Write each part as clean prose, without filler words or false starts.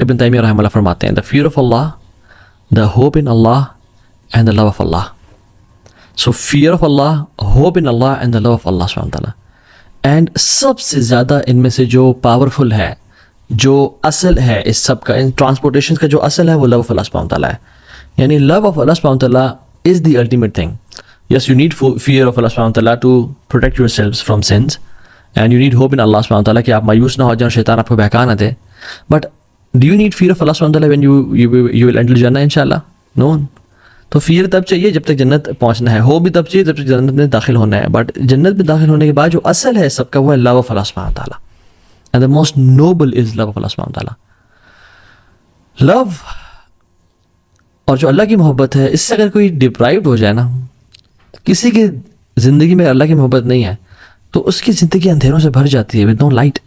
ابن تیمیہ رحمہ اللہ فرماتے ہیں, the fear of Allah, the hope in Allah and the love of Allah. So fear of Allah, hope in Allah and the love of Allah subhanahu wa ta'ala. And سب سے زیادہ ان میں سے جو پاورفل ہے, جو اصل ہے اس سب کا, ان ٹرانسپورٹیشن کا جو اصل ہے وہ لو آف اللہ سبحانہ تعالیٰ ہے. یعنی لو آف اللہ سبحانہ تعالیٰ is the ultimate thing. Yes, you need fear of اللہ سبحانہ تعالیٰ to protect yourself from sins, and you need hope in اللہ سبحانہ تعالیٰ کہ آپ مایوس نہ ہو جائیں, شیطان آپ کو بہکا نہ دے. But do you need fear of اللہ سبحانہ تعالیٰ وین یو ول انٹر جنہ انشاءاللہ؟ نو. تو فیئر تب چاہیے جب تک جنت پہنچنا ہے, ہو بھی تب چاہیے جب تک جنت میں داخل ہونا ہے. بٹ جنت میں داخل ہونے کے بعد جو اصل ہے سب کا وہ ہے لو آف اللہ سبحانہ تعالیٰ, and the most noble is love of اللہ سبحانہ تعالیٰ. لو اور جو اللہ کی محبت ہے, اس سے اگر کوئی ڈپرائیوڈ ہو جائے نا, کسی کی زندگی میں اللہ کی محبت نہیں ہے تو اس کی زندگی اندھیروں سے بھر جاتی ہے, ود نو لائٹ.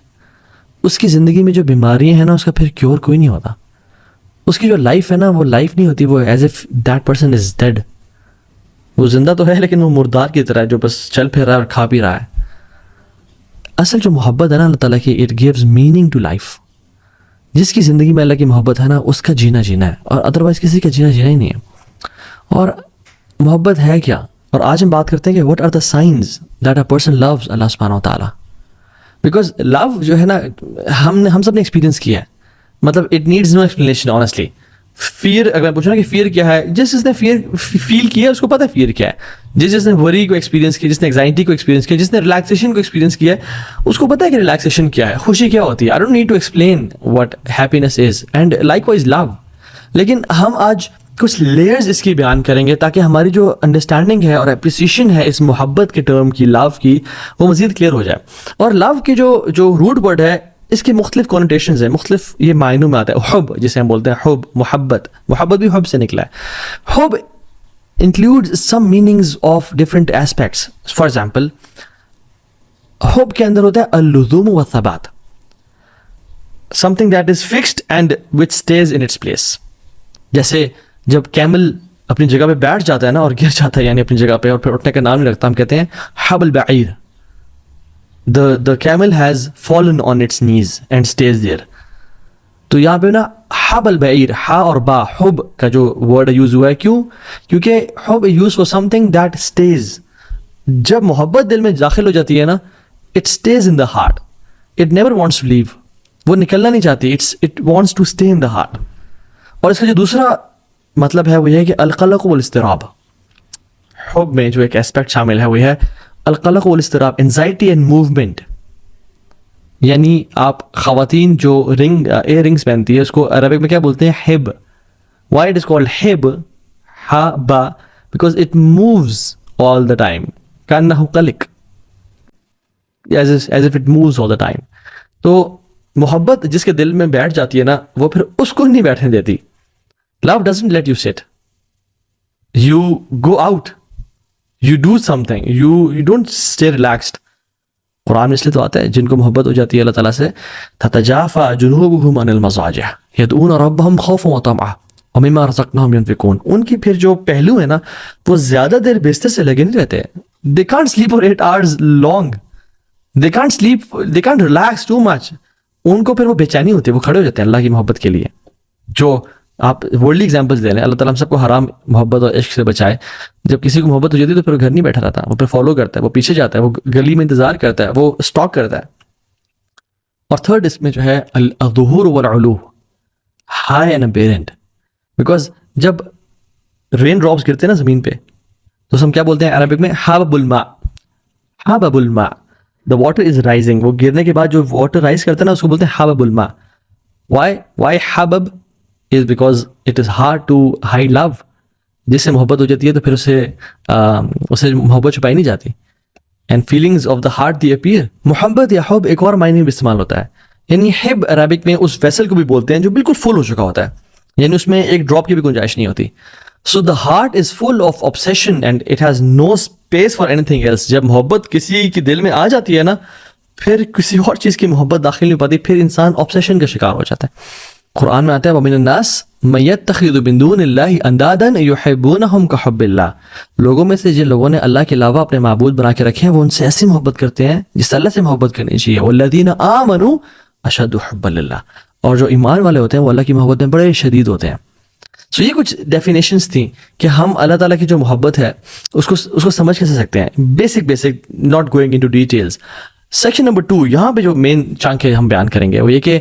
اس کی زندگی میں جو بیماریاں ہیں نا, اس کا پھر کیور کوئی نہیں ہوتا. اس کی جو لائف ہے نا وہ لائف نہیں ہوتی, وہ as if that person is dead. وہ زندہ تو ہے لیکن وہ مردار کی طرح ہے جو بس چل پھر رہا ہے اور کھا پی رہا ہے. اصل جو محبت ہے نا اللہ تعالیٰ کی, it gives meaning to life. جس کی زندگی میں اللہ کی محبت ہے نا, اس کا جینا جینا ہے, اور ادروائز کسی کا جینا جینا ہی نہیں ہے. اور محبت ہے کیا, اور آج ہم بات کرتے ہیں کہ what are the signs that a person loves اللہ سبحانہ و تعالیٰ. بیکاز لو جو ہے نا ہم سب نے ایکسپیرینس کیا ہے, مطلب it needs no explanation honestly. Fair اگر میں پوچھوں نا کہ فیئر کیا ہے, جس نے فیئر فیل کیا اس کو پتہ ہے فیئر کیا ہے. جس نے وری کو ایکسپیرینس کیا, جس نے ایگزائٹی کو ایکسپیرینس کیا, جس نے ریلیکسیشن کو ایکسپیرینس کیا اس کو پتہ ہے کہ ریلیکسیشن کیا ہے, خوشی کیا ہوتی ہے. I don't need to explain what happiness is, and likewise love. لیکن ہم آج کچھ لیئرز اس کی بیان کریں گے تاکہ ہماری جو انڈرسٹینڈنگ ہے اور اپریسیشن ہے اس محبت کے ٹرم کی, لو کی, وہ مزید کلیئر ہو جائے. اور لو کے جو روٹ ورڈ ہے اس کے مختلف کونوٹیشنز ہیں, مختلف یہ معنوں میں آتا ہے. حب جسے ہم بولتے ہیں حب, محبت, محبت بھی حب سے نکلا ہے. حب includes some meanings of different aspects. For example, حب کے اندر ہوتا ہے اللزوم والثبات, something that is fixed and which stays in its place. جیسے جب کیمل اپنی جگہ پہ بیٹھ جاتا ہے نا اور گر جاتا ہے, یعنی اپنی جگہ پہ, اور پھر اٹھنے کا نام نہیں رکھتا, ہم کہتے ہیں حب البعیر. The camel has fallen on its knees and stays there. تو یہاں پہ نا حب البعیر, ہا اور با, حب کا جو ورڈ یوز ہوا ہے, کیوں؟ کیونکہ حب use for something that stays. جب محبت دل میں داخل ہو جاتی ہے نا, it stays in the heart, it never wants to leave. وہ نکلنا نہیں چاہتی, it wants to stay in the heart. اور اس کا جو دوسرا مطلب ہے وہ یہ ہے کہ القلق والاضطراب. حب میں جو ایک ایسپیکٹ شامل ہے وہ ہے القلق والاضطراب, انزائٹی اینڈ موومنٹ. یعنی آپ خواتین جو ایئر رنگس پہنتی ہے اس کو عربک میں کیا بولتے ہیں؟ ہب. وائی اٹ از کالڈ ہب, ہا با, because it moves all the time, کانہ قلق, as if it moves all the time. تو محبت جس کے دل میں بیٹھ جاتی ہے نا, وہ پھر اس کو نہیں بیٹھنے دیتی. Love doesn't let you sit, you go out, you do something, you don't stay relaxed. قرآن اس لیے تو آتا ہے جن کو محبت ہو جاتی ہے اللہ تعالیٰ سے, تتجافى جنوبهم عن المضاجع يدعون ربهم خوفا وطمعا ومما رزقناهم ينفقون. ان کی پھر جو پہلو ہے نا وہ زیادہ دیر بستر سے لگے نہیں رہتے. they can't sleep for 8 hours long, they can't sleep, they can't relax too much. ان کو پھر وہ بے چینی ہوتی ہے, وہ کھڑے ہو جاتے ہیں اللہ کی محبت کے لیے. جو آپ ورلڈلی ایگزامپلس دے لیں, اللہ تعالیٰ ہم سب کو حرام محبت اور عشق سے بچائے. جب کسی کو محبت ہو جاتی ہے تو پھر وہ گھر نہیں بیٹھا رہتا, وہ پھر فالو کرتا ہے, وہ پیچھے جاتا ہے, وہ گلی میں انتظار کرتا ہے, وہ اسٹاک کرتا ہے. اور تھرڈ اس میں جو ہے الظہور والعلو, ہائی اینڈ اپیرنٹ. بیکاز جب رین ڈراپس گرتے ہیں نا زمین پہ تو ہم کیا بولتے ہیں عربک میں؟ حبب الماء, حبب الماء, دا واٹر از رائزنگ. وہ گرنے کے بعد جو واٹر رائز کرتا ہے نا اس کو بولتے ہیں حبب الماء. وائی حبب is because it is hard to hide love. جس سے محبت ہو جاتی ہے تو پھر اسے محبت چھپائی نہیں جاتی. and feelings of the heart they appear. محبت یا حب ایک اور معنی میں استعمال ہوتا ہے. یعنی حب عربک میں اس ویسل کو بھی بولتے ہیں جو بالکل فل ہو چکا ہوتا ہے, یعنی اس میں ایک ڈراپ کی بھی گنجائش نہیں ہوتی. so the heart is full of obsession and it has no space for anything else. جب محبت کسی کے دل میں آ جاتی ہے نا پھر کسی اور چیز کی محبت داخل نہیں پاتی, پھر انسان obsession کا شکار ہو جاتا ہے. قرآن میں آتا ہے وَمِنَ النَّاسِ مَن يَتَّخِذُ مِن دُونِ اللَّهِ أَندَادًا يُحِبُّونَهُمْ كَحُبِّ اللَّهِ. لوگوں میں سے جن لوگوں نے اللہ کے علاوہ اپنے معبود بنا کے رکھے ہیں وہ ان سے ایسی محبت کرتے ہیں جس اللہ سے محبت کرنی چاہیے. وَالَّذِينَ آمَنُوا أَشَدُّ حُبًّا لِلَّهِ. اور جو ایمان والے ہوتے ہیں وہ اللہ کی محبت میں بڑے شدید ہوتے ہیں. سو یہ کچھ ڈیفینیشنس تھیں کہ ہم اللہ تعالیٰ کی جو محبت ہے اس کو سمجھ کیسے سکتے ہیں. Basic not going into details. Section number 2 یہاں پہ جو مین چانک ہے ہم بیان کریں گے وہ یہ کہ